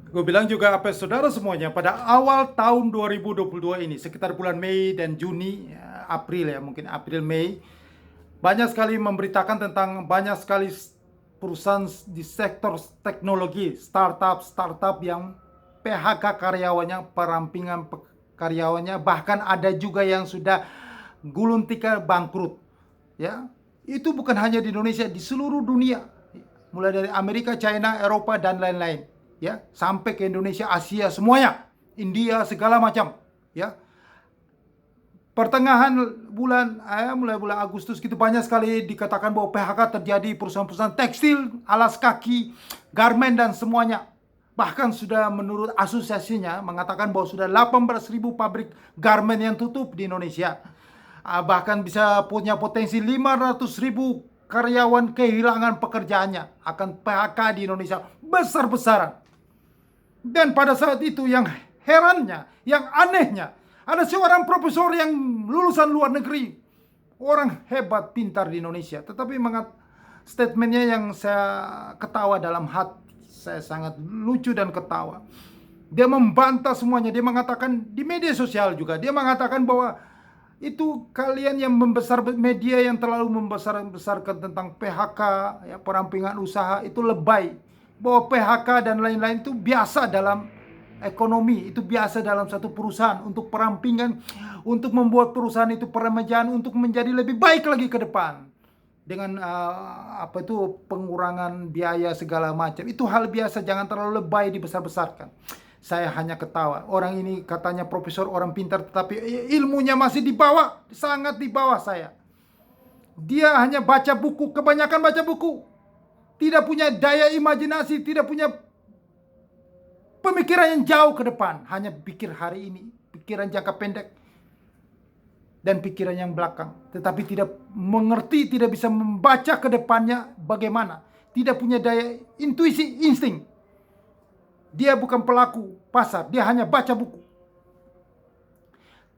Gue bilang juga apa saudara semuanya, pada awal tahun 2022 ini, sekitar bulan Mei dan Juni, ya, April ya, mungkin April Mei, banyak sekali memberitakan tentang banyak sekali perusahaan di sektor teknologi, startup yang PHK karyawannya, perampingan karyawannya, bahkan ada juga yang sudah gulung tikar bangkrut. Ya, itu bukan hanya di Indonesia, di seluruh dunia, mulai dari Amerika, China, Eropa dan lain-lain, ya, sampai ke Indonesia, Asia, semuanya, India, segala macam, ya. Pertengahan bulan, mulai bulan Agustus gitu, banyak sekali dikatakan bahwa PHK terjadi perusahaan-perusahaan tekstil, alas kaki, garmen dan semuanya. Bahkan sudah menurut asosiasinya mengatakan bahwa sudah 18.000 pabrik garmen yang tutup di Indonesia. Bahkan bisa punya potensi 500.000 karyawan kehilangan pekerjaannya akan PHK di Indonesia besar-besaran. Dan pada saat itu yang herannya, yang anehnya, ada seorang profesor yang lulusan luar negeri, orang hebat, pintar di Indonesia, tetapi statementnya yang saya ketawa dalam hati, saya sangat lucu dan ketawa. Dia membantah semuanya, dia mengatakan di media sosial juga, dia mengatakan bahwa itu kalian yang membesar, media yang terlalu membesar-besarkan tentang PHK, ya, perampingan usaha itu lebay. Bahwa PHK dan lain-lain itu biasa dalam ekonomi, itu biasa dalam satu perusahaan untuk perampingan, untuk membuat perusahaan itu peremajaan untuk menjadi lebih baik lagi ke depan dengan pengurangan biaya segala macam. Itu hal biasa, jangan terlalu lebay dibesar-besarkan. Saya hanya ketawa. Orang ini katanya profesor, orang pintar, tetapi ilmunya masih di bawah, sangat di bawah saya. Dia hanya baca buku, kebanyakan baca buku. Tidak punya daya imajinasi, tidak punya pemikiran yang jauh ke depan. Hanya pikir hari ini, pikiran jangka pendek, dan pikiran yang belakang. Tetapi tidak mengerti, tidak bisa membaca ke depannya bagaimana. Tidak punya daya intuisi, insting. Dia bukan pelaku pasar, dia hanya baca buku.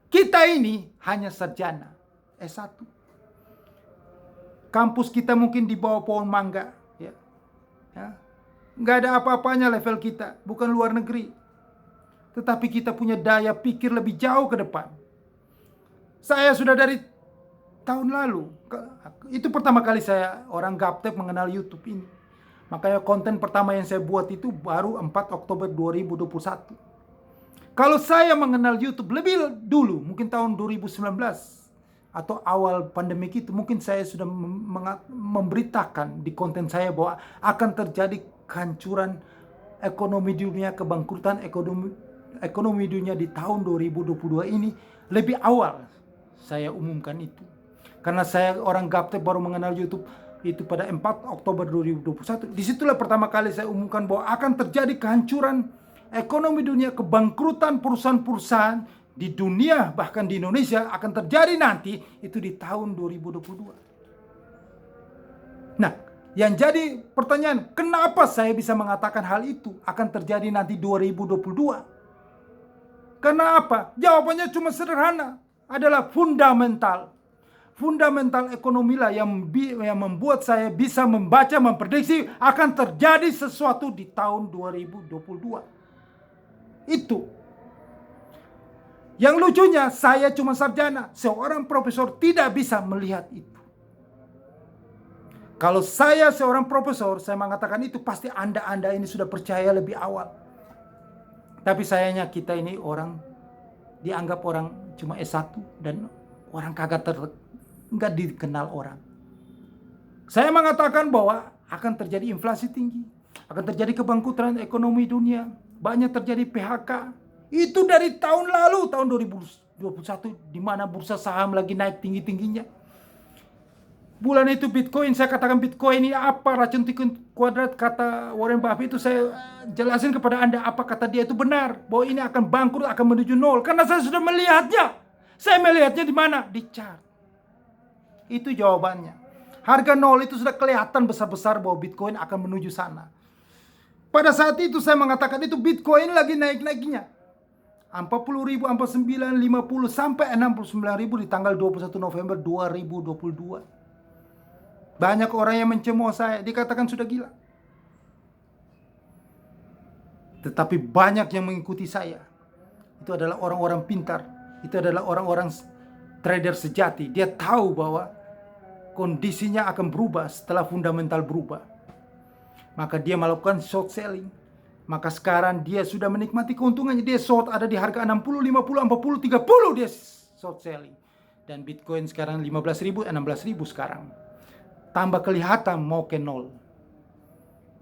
Kita ini hanya sarjana S1. Kampus kita mungkin di bawah pohon mangga, ya. Nggak ada apa-apanya level kita, bukan luar negeri. Tetapi kita punya daya pikir lebih jauh ke depan. Saya sudah dari tahun lalu, itu pertama kali saya orang gaptek mengenal YouTube ini. Makanya konten pertama yang saya buat itu baru 4 Oktober 2021. Kalau saya mengenal YouTube lebih dulu, mungkin tahun 2019 atau awal pandemi itu, mungkin saya sudah memberitakan di konten saya bahwa akan terjadi kehancuran ekonomi dunia, kebangkrutan ekonomi dunia di tahun 2022 ini. Lebih awal saya umumkan itu. Karena saya orang gaptek baru mengenal YouTube itu pada 4 Oktober 2021. Disitulah pertama kali saya umumkan bahwa akan terjadi kehancuran ekonomi dunia, kebangkrutan perusahaan-perusahaan di dunia, bahkan di Indonesia akan terjadi nanti itu di tahun 2022. Nah, yang jadi pertanyaan, kenapa saya bisa mengatakan hal itu akan terjadi nanti 2022? Karena apa? Jawabannya cuma sederhana, adalah fundamental. Fundamental ekonomi lah yang membuat saya bisa membaca, memprediksi akan terjadi sesuatu di tahun 2022. Itu. Yang lucunya, saya cuma sarjana, seorang profesor tidak bisa melihat itu. Kalau saya seorang profesor, saya mengatakan itu pasti Anda ini sudah percaya lebih awal. Tapi sayangnya kita ini orang dianggap orang cuma S1 dan orang kagak nggak dikenal orang. Saya mengatakan bahwa akan terjadi inflasi tinggi, akan terjadi kebangkrutan ekonomi dunia, banyak terjadi PHK. Itu dari tahun lalu, tahun 2021, di mana bursa saham lagi naik tinggi-tingginya. Bulan itu Bitcoin, saya katakan Bitcoin ini apa, racun tikus kuadrat, kata Warren Buffett itu saya jelasin kepada Anda apa kata dia itu benar, bahwa ini akan bangkrut, akan menuju nol, karena saya sudah melihatnya. Saya melihatnya di mana? Di chart. Itu jawabannya. Harga nol itu sudah kelihatan besar-besar bahwa Bitcoin akan menuju sana. Pada saat itu saya mengatakan itu Bitcoin lagi naik-naiknya. 40.000, 49, 50 sampai 69.000 di tanggal 21 November 2022. Banyak orang yang mencemooh saya, dikatakan sudah gila. Tetapi banyak yang mengikuti saya. Itu adalah orang-orang pintar. Itu adalah orang-orang trader sejati. Dia tahu bahwa kondisinya akan berubah setelah fundamental berubah. Maka dia melakukan short selling. Maka sekarang dia sudah menikmati keuntungannya. Dia short ada di harga 60, 50, 40, 30 dia short selling. Dan Bitcoin sekarang 15.000, 16.000 sekarang. Tambah kelihatan mau ke nol.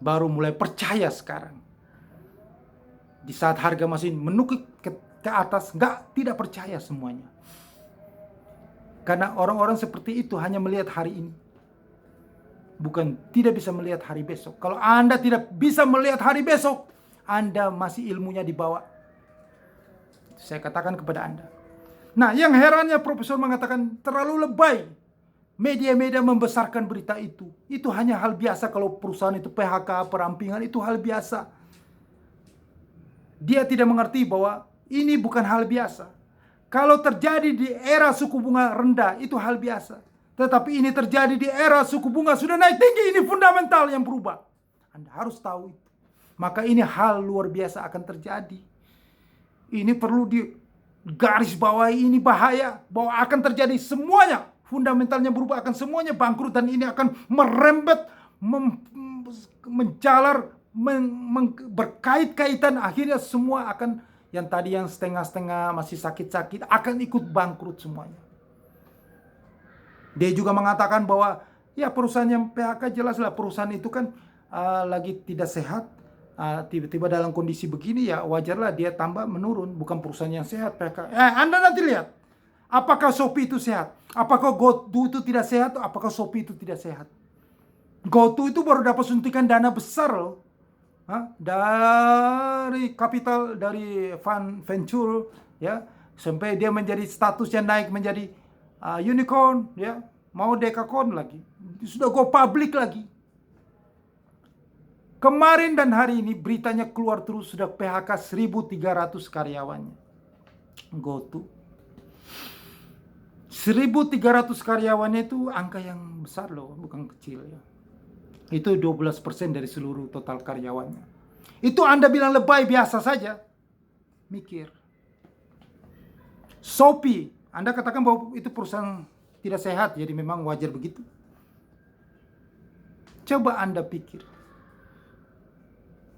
Baru mulai percaya sekarang. Di saat harga masih menukik ke atas, tidak percaya semuanya. Karena orang-orang seperti itu hanya melihat hari ini. Bukan tidak bisa melihat hari besok. Kalau Anda tidak bisa melihat hari besok, Anda masih ilmunya di bawah. Saya katakan kepada Anda. Nah, yang herannya Profesor mengatakan terlalu lebay. Media-media membesarkan berita itu. Itu hanya hal biasa kalau perusahaan itu PHK, perampingan, itu hal biasa. Dia tidak mengerti bahwa ini bukan hal biasa. Kalau terjadi di era suku bunga rendah, itu hal biasa. Tetapi ini terjadi di era suku bunga sudah naik tinggi, ini fundamental yang berubah. Anda harus tahu itu. Maka ini hal luar biasa akan terjadi. Ini perlu di garis bawahi, ini bahaya. Bahwa akan terjadi semuanya. Fundamentalnya berubah, akan semuanya bangkrut. Dan ini akan merembet, menjalar, berkait-kaitan. Akhirnya semua akan, yang tadi yang setengah-setengah masih sakit-sakit, akan ikut bangkrut semuanya. Dia juga mengatakan bahwa ya perusahaan yang PHK jelaslah perusahaan itu kan lagi tidak sehat. Tiba-tiba dalam kondisi begini ya wajarlah dia tambah menurun. Bukan perusahaan yang sehat PHK. Anda nanti lihat. Apakah Shopee itu sehat? Apakah GoTo itu tidak sehat? Apakah Shopee itu tidak sehat? GoTo itu baru dapat suntikan dana besar loh. Dari kapital, dari fund venture, ya, sampai dia menjadi statusnya naik menjadi unicorn, ya, mau decacorn lagi, sudah go public lagi. Kemarin dan hari ini beritanya keluar terus sudah PHK 1.300 karyawannya. GoTo 1.300 karyawannya itu angka yang besar loh, bukan kecil ya. Itu 12% dari seluruh total karyawannya. Itu Anda bilang lebay biasa saja. Mikir. Shopee, Anda katakan bahwa itu perusahaan tidak sehat, jadi memang wajar begitu. Coba Anda pikir.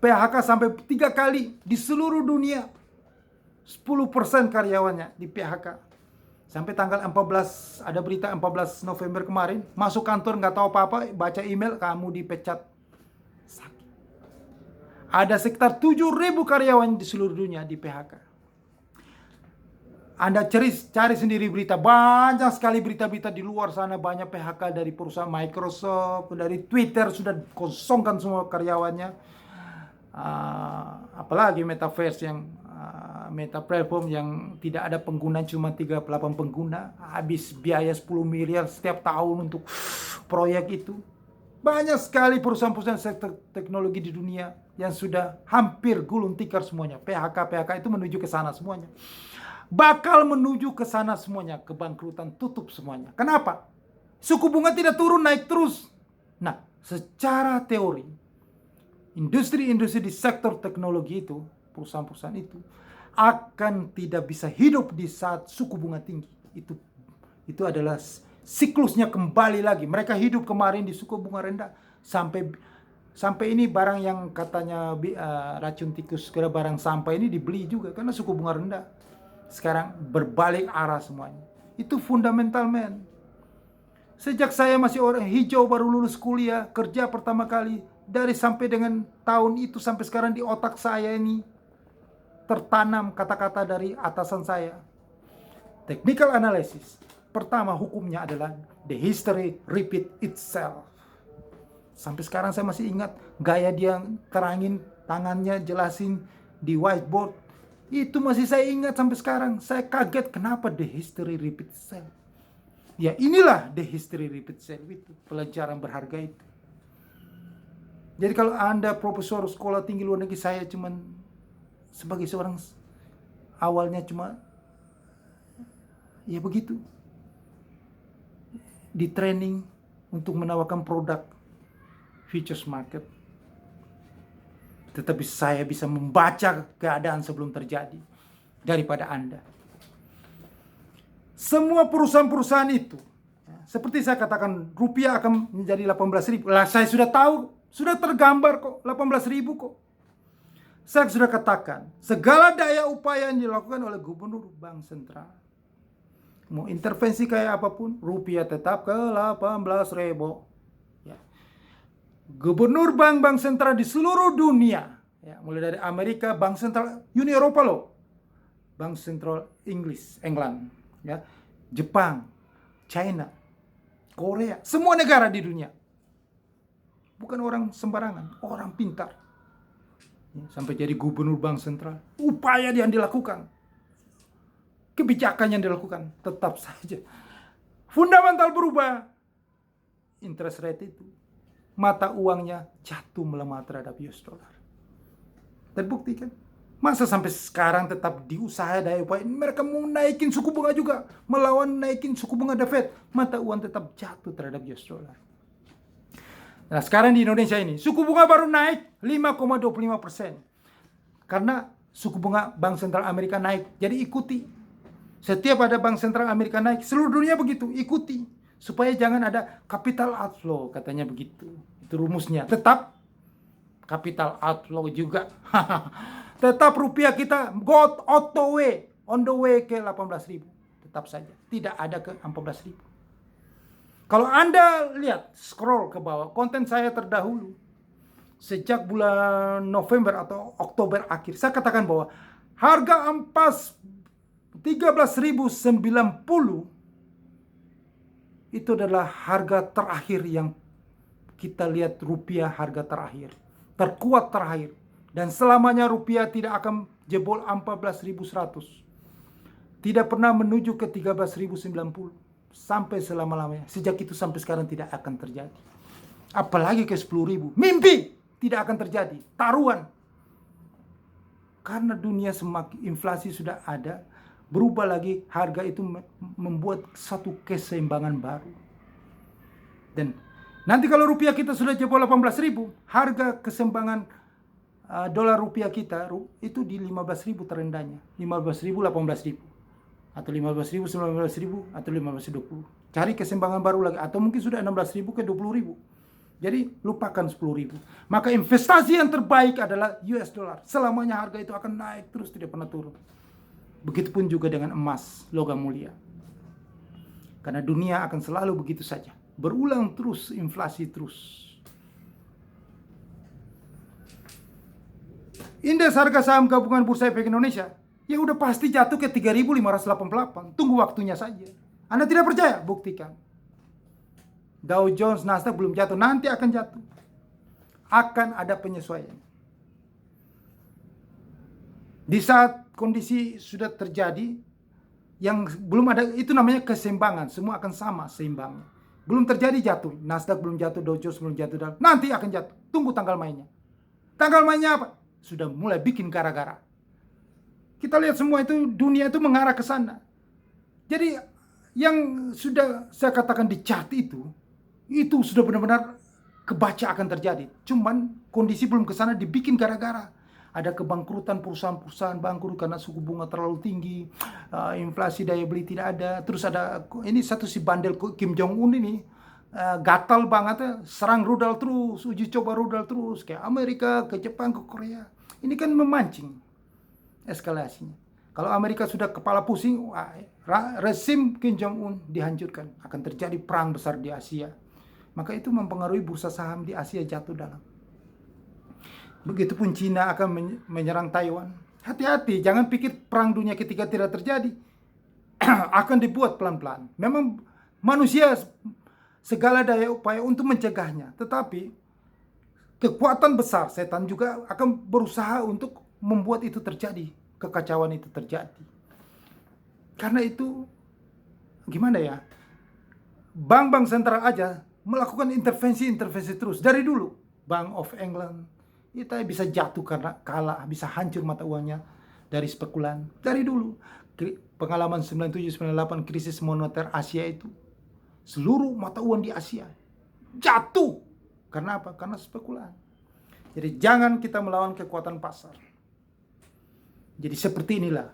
PHK sampai 3 kali di seluruh dunia. 10% karyawannya di PHK. Sampai tanggal 14, ada berita 14 November kemarin, masuk kantor nggak tahu apa-apa, baca email, kamu dipecat. Sakit. Ada sekitar 7.000 karyawan di seluruh dunia di PHK. Anda cari sendiri berita, banyak sekali berita-berita di luar sana, banyak PHK dari perusahaan Microsoft, dari Twitter sudah kosongkan semua karyawannya. Apalagi Metaverse yang Meta platform yang tidak ada pengguna, cuma 38 pengguna, habis biaya 10 miliar setiap tahun untuk proyek itu. Banyak sekali perusahaan-perusahaan sektor teknologi di dunia yang sudah hampir gulung tikar semuanya. PHK itu menuju ke sana semuanya. Bakal menuju ke sana semuanya, kebangkrutan, tutup semuanya. Kenapa? Suku bunga tidak turun, naik terus. Nah, secara teori, industri-industri di sektor teknologi itu, perusahaan-perusahaan itu akan tidak bisa hidup di saat suku bunga tinggi. Itu adalah siklusnya kembali lagi. Mereka hidup kemarin di suku bunga rendah sampai ini barang yang katanya racun tikus kira barang sampah ini dibeli juga karena suku bunga rendah. Sekarang berbalik arah semuanya. Itu fundamental, man. Sejak saya masih orang hijau baru lulus kuliah, kerja pertama kali, dari sampai dengan tahun itu sampai sekarang di otak saya ini tertanam kata-kata dari atasan saya. Technical analysis. Pertama hukumnya adalah the history repeat itself. Sampai sekarang saya masih ingat gaya dia terangin tangannya, jelasin di whiteboard. Itu masih saya ingat sampai sekarang. Saya kaget kenapa the history repeat itself. Ya inilah the history repeat itself itu. Pelajaran berharga itu. Jadi kalau Anda profesor sekolah tinggi luar negeri, saya cuman sebagai seorang awalnya cuma ya begitu, di training untuk menawarkan produk futures market. Tetapi saya bisa membaca keadaan sebelum terjadi daripada Anda. Semua perusahaan-perusahaan itu, seperti saya katakan, rupiah akan menjadi 18.000. Lah saya sudah tahu, sudah tergambar kok, 18.000 kok. Saya sudah katakan, segala daya upaya yang dilakukan oleh Gubernur Bank Sentral. Mau intervensi kayak apapun, rupiah tetap ke 18.000. Ya. Gubernur bank-bank sentral di seluruh dunia, ya, mulai dari Amerika, Bank Sentral Uni Eropa loh, Bank Sentral England, ya, Jepang, China, Korea, semua negara di dunia. Bukan orang sembarangan, orang pintar. Sampai jadi gubernur bank sentral. Upaya yang dilakukan, kebijakan yang dilakukan, tetap saja fundamental berubah. Interest rate itu, mata uangnya jatuh melemah terhadap US dollar. Terbukti kan? Masa sampai sekarang tetap diusaha daya upaya, mereka mau naikin suku bunga juga, melawan naikin suku bunga The Fed, mata uang tetap jatuh terhadap US dollar. Nah sekarang di Indonesia ini, suku bunga baru naik 5,25%. Karena suku bunga Bank Sentral Amerika naik, jadi ikuti. Setiap ada Bank Sentral Amerika naik, seluruh dunia begitu, ikuti. Supaya jangan ada capital outflow, katanya begitu. Itu rumusnya. Tetap capital outflow juga. Tetap rupiah kita go on the way ke 18.000. Tetap saja, tidak ada ke 14.000. Kalau Anda lihat, scroll ke bawah, konten saya terdahulu, sejak bulan November atau Oktober akhir, saya katakan bahwa harga ampas 13.090 itu adalah harga terakhir yang kita lihat rupiah, harga terakhir, terkuat terakhir. Dan selamanya rupiah tidak akan jebol 14.100. Tidak pernah menuju ke 13.090 sampai selama-lamanya. Sejak itu sampai sekarang tidak akan terjadi. Apalagi ke 10.000. Mimpi tidak akan terjadi. Taruhan. Karena dunia semakin inflasi sudah ada, berubah lagi, harga itu membuat satu keseimbangan baru. Dan nanti kalau rupiah kita sudah jebol 18.000, harga keseimbangan dolar rupiah kita itu di 15.000 terendahnya. 15.000, 18.000. Atau 15.000, 19.000, atau 15.020. Cari keseimbangan baru lagi. Atau mungkin sudah 16.000 ke 20.000. Jadi lupakan 10.000. Maka investasi yang terbaik adalah US dollar. Selamanya harga itu akan naik terus, tidak pernah turun. Begitupun juga dengan emas, logam mulia. Karena dunia akan selalu begitu saja. Berulang terus, inflasi terus. Indeks harga saham gabungan Bursa Efek Indonesia ya udah pasti jatuh ke 3.588. Tunggu waktunya saja. Anda tidak percaya? Buktikan. Dow Jones, Nasdaq belum jatuh, nanti akan jatuh. Akan ada penyesuaian. Di saat kondisi sudah terjadi, yang belum ada, itu namanya keseimbangan. Semua akan sama seimbangnya. Belum terjadi jatuh. Nasdaq belum jatuh, Dow Jones belum jatuh. Nanti akan jatuh. Tunggu tanggal mainnya. Tanggal mainnya apa? Sudah mulai bikin gara-gara. Kita lihat semua itu, dunia itu mengarah ke sana. Jadi yang sudah saya katakan di chart itu sudah benar-benar kebaca akan terjadi. Cuman kondisi belum ke sana, dibikin gara-gara. Ada kebangkrutan perusahaan-perusahaan, bangkrut karena suku bunga terlalu tinggi, inflasi daya beli tidak ada. Terus ada ini satu si bandel Kim Jong Un ini, gatal banget, serang rudal terus, uji coba rudal terus, kayak Amerika, ke Jepang, ke Korea. Ini kan memancing eskalasinya. Kalau Amerika sudah kepala pusing, rezim Kim Jong Un dihancurkan. Akan terjadi perang besar di Asia. Maka itu mempengaruhi bursa saham di Asia jatuh dalam. Begitupun Cina akan menyerang Taiwan. Hati-hati, jangan pikir perang dunia ketiga tidak terjadi. Akan dibuat pelan-pelan. Memang manusia segala daya upaya untuk mencegahnya. Tetapi kekuatan besar setan juga akan berusaha untuk membuat itu terjadi. Kekacauan itu terjadi. Karena itu, gimana ya? Bank-bank sentral aja melakukan intervensi terus. Dari dulu, Bank of England, kita bisa jatuh karena kalah, bisa hancur mata uangnya dari spekulan. Dari dulu, pengalaman 97-98 krisis moneter Asia itu, seluruh mata uang di Asia jatuh. Karena apa? Karena spekulan. Jadi jangan kita melawan kekuatan pasar. Jadi seperti inilah.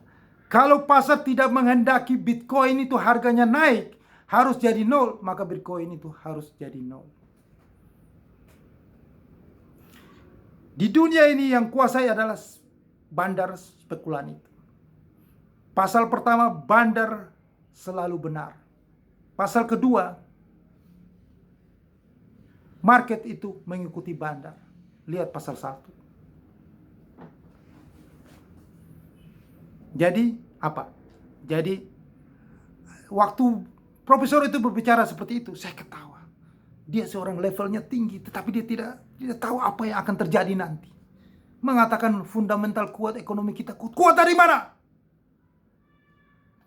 Kalau pasar tidak menghendaki Bitcoin itu harganya naik, harus jadi nol, maka Bitcoin itu harus jadi nol. Di dunia ini yang kuasai adalah bandar spekulan itu. Pasal pertama, bandar selalu benar. Pasal kedua, market itu mengikuti bandar. Lihat pasal 1. Jadi apa? Jadi waktu profesor itu berbicara seperti itu, saya ketawa. Dia seorang levelnya tinggi, tetapi dia tidak tahu apa yang akan terjadi nanti. Mengatakan fundamental kuat, ekonomi kita kuat. Kuat dari mana?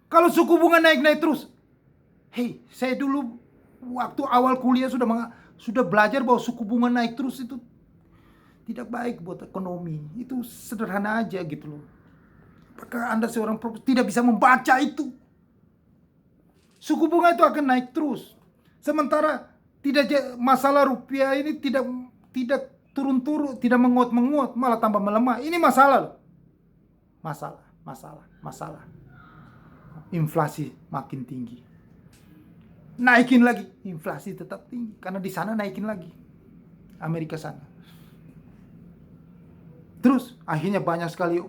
Kalau suku bunga naik-naik terus. Hei, saya dulu waktu awal kuliah sudah belajar bahwa suku bunga naik terus itu tidak baik buat ekonomi. Itu sederhana aja gitu loh. Apakah Anda seorang profesor tidak bisa membaca itu? Suku bunga itu akan naik terus. Sementara masalah rupiah ini tidak turun-turun, tidak menguat-menguat, malah tambah melemah. Ini masalah loh. Masalah. Inflasi makin tinggi. Naikin lagi, inflasi tetap tinggi karena di sana naikin lagi. Amerika sana. Terus akhirnya banyak sekali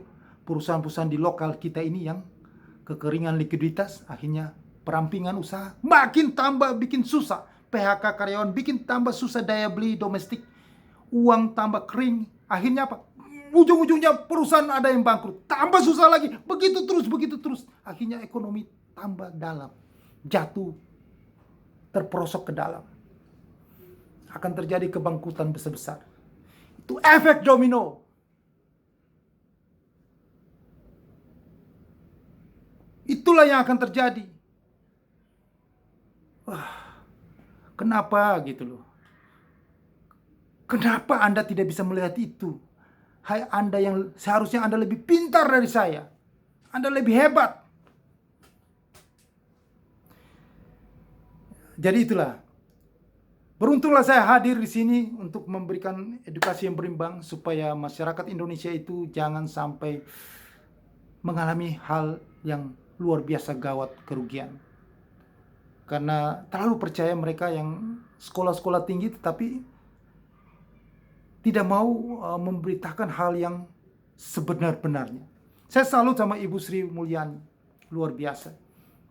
perusahaan-perusahaan di lokal kita ini yang kekeringan likuiditas, akhirnya perampingan usaha makin tambah bikin susah. PHK karyawan bikin tambah susah daya beli domestik. Uang tambah kering. Akhirnya apa? Ujung-ujungnya perusahaan ada yang bangkrut. Tambah susah lagi. Begitu terus. Akhirnya ekonomi tambah dalam. Jatuh. Terperosok ke dalam. Akan terjadi kebangkrutan besar-besar. Itu efek domino. Itulah yang akan terjadi. Kenapa gitu loh? Kenapa Anda tidak bisa melihat itu? Hai Anda yang seharusnya Anda lebih pintar dari saya. Anda lebih hebat. Jadi itulah. Beruntunglah saya hadir di sini untuk memberikan edukasi yang berimbang supaya masyarakat Indonesia itu jangan sampai mengalami hal yang luar biasa gawat kerugian. Karena terlalu percaya mereka yang sekolah-sekolah tinggi tetapi tidak mau memberitakan hal yang sebenar-benarnya. Saya salut sama Ibu Sri Mulyani, luar biasa.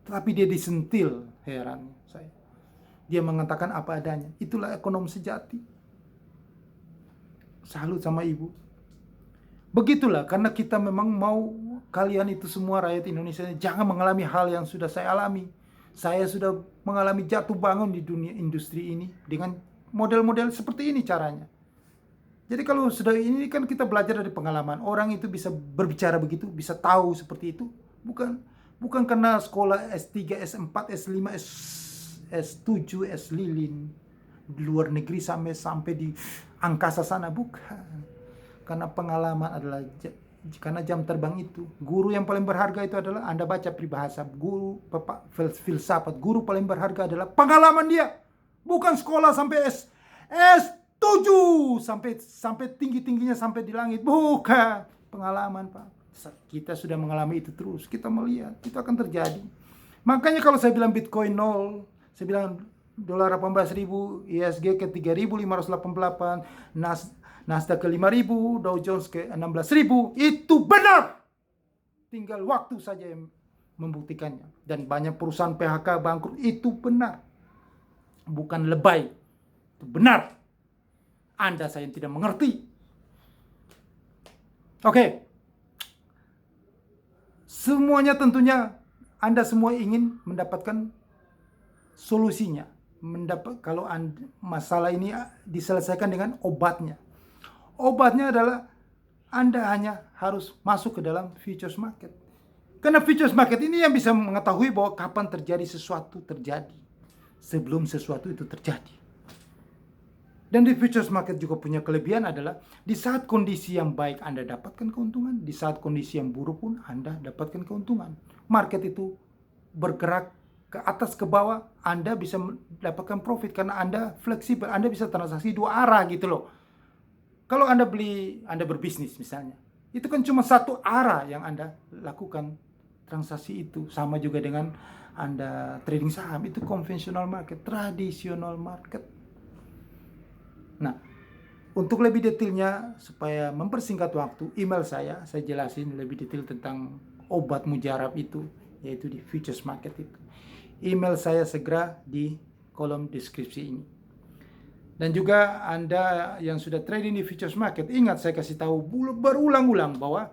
Tetapi dia disentil, heran saya. Dia mengatakan apa adanya. Itulah ekonom sejati. Salut sama Ibu. Begitulah, karena kita memang mau kalian itu semua rakyat Indonesia jangan mengalami hal yang sudah saya alami. Saya sudah mengalami jatuh bangun di dunia industri ini dengan model-model seperti ini caranya. Jadi kalau sudah ini kan kita belajar dari pengalaman. Orang itu bisa berbicara begitu, bisa tahu seperti itu. Bukan karena sekolah S3, S4, S5, S7, S lilin di luar negeri sampai di angkasa sana, bukan. Karena pengalaman adalah karena jam terbang itu. Guru yang paling berharga itu adalah Anda baca peribahasa, guru filsafat, guru paling berharga adalah pengalaman dia. Bukan sekolah sampai S7 sampai tinggi-tingginya sampai di langit. Bukan, pengalaman, Pak. Kita sudah mengalami itu terus. Kita melihat itu akan terjadi. Makanya kalau saya bilang Bitcoin 0, saya bilang dolar 18.000, ISG ke 3.588, Nasdaq ke 5.000, Dow Jones ke 16.000, itu benar. Tinggal waktu saja yang membuktikannya. Dan banyak perusahaan PHK bangkrut, itu benar. Bukan lebay. Itu benar. Anda saya tidak mengerti. Oke. Semuanya tentunya Anda semua ingin mendapatkan solusinya. Kalau masalah ini diselesaikan dengan obatnya. Obatnya adalah Anda hanya harus masuk ke dalam futures market. Karena futures market ini yang bisa mengetahui bahwa kapan sesuatu terjadi. Sebelum sesuatu itu terjadi. Dan di futures market juga punya kelebihan adalah di saat kondisi yang baik Anda dapatkan keuntungan, di saat kondisi yang buruk pun Anda dapatkan keuntungan. Market itu bergerak ke atas ke bawah, Anda bisa mendapatkan profit karena Anda fleksibel, Anda bisa transaksi dua arah gitu loh. Kalau Anda berbisnis misalnya, itu kan cuma satu arah yang Anda lakukan transaksi itu. Sama juga dengan Anda trading saham, itu konvensional market, tradisional market. Nah, untuk lebih detailnya, supaya mempersingkat waktu, email saya jelasin lebih detail tentang obat mujarab itu, yaitu di futures market itu. Email saya segera di kolom deskripsi ini. Dan juga Anda yang sudah trading di futures market, ingat saya kasih tahu berulang-ulang bahwa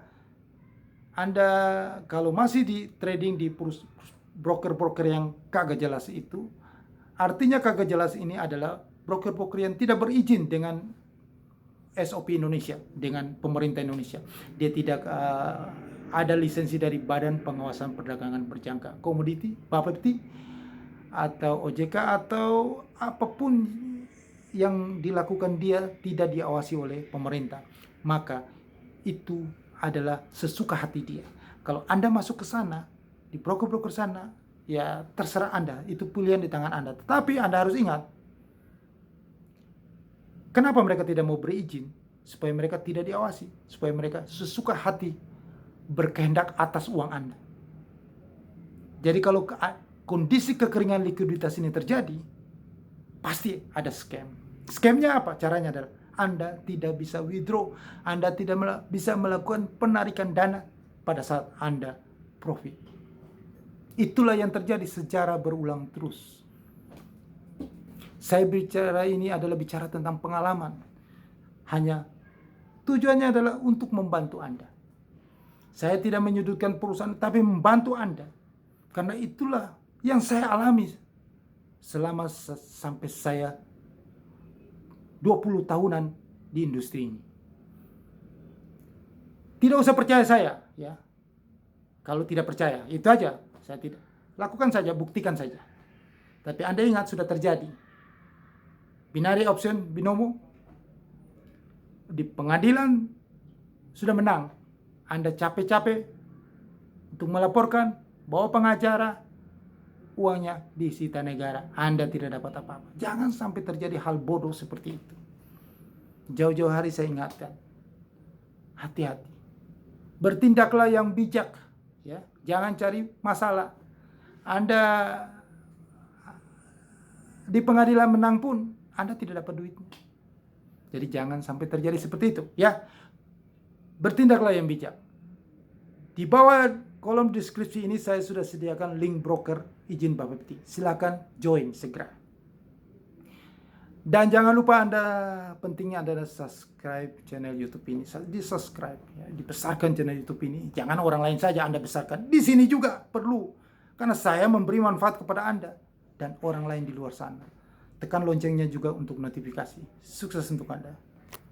Anda kalau masih di trading di broker-broker yang kagak jelas itu, artinya kagak jelas ini adalah broker-broker yang tidak berizin dengan SOP Indonesia, dengan pemerintah Indonesia. Dia tidak ada lisensi dari Badan Pengawasan Perdagangan Berjangka Komoditi, Bapepti, atau OJK, atau apapun yang dilakukan dia tidak diawasi oleh pemerintah. Maka itu adalah sesuka hati dia. Kalau Anda masuk ke sana, di broker-broker sana, ya terserah Anda, itu pilihan di tangan Anda. Tetapi Anda harus ingat, kenapa mereka tidak mau beri izin? Supaya mereka tidak diawasi, supaya mereka sesuka hati berkehendak atas uang Anda. Jadi kalau kondisi kekeringan likuiditas ini terjadi, pasti ada scam. Scamnya apa? Caranya adalah Anda tidak bisa withdraw, Anda tidak bisa melakukan penarikan dana pada saat Anda profit. Itulah yang terjadi secara berulang terus. Saya bicara ini adalah bicara tentang pengalaman. Hanya tujuannya adalah untuk membantu Anda. Saya tidak menyudutkan perusahaan, tapi membantu Anda. Karena itulah yang saya alami selama sampai saya 20 tahunan di industri ini. Tidak usah percaya saya, ya. Kalau tidak percaya, itu aja. Saya tidak. Lakukan saja, buktikan saja. Tapi Anda ingat sudah terjadi. Binary option, binomo, di pengadilan sudah menang. Anda capek-capek untuk melaporkan, bawa pengacara, uangnya disita negara, Anda tidak dapat apa-apa. Jangan sampai terjadi hal bodoh seperti itu. Jauh-jauh hari saya ingatkan, hati-hati, bertindaklah yang bijak, ya. Jangan cari masalah. Anda di pengadilan menang pun Anda tidak dapat duitnya. Jadi jangan sampai terjadi seperti itu, ya. Bertindaklah yang bijak. Di bawah kolom deskripsi ini saya sudah sediakan link broker izin Bapepti. Silakan join segera. Dan jangan lupa pentingnya Anda subscribe channel YouTube ini. Di subscribe, ya, dibesarkan channel YouTube ini. Jangan orang lain saja Anda besarkan. Di sini juga perlu. Karena saya memberi manfaat kepada Anda dan orang lain di luar sana. Tekan loncengnya juga untuk notifikasi. Sukses untuk Anda.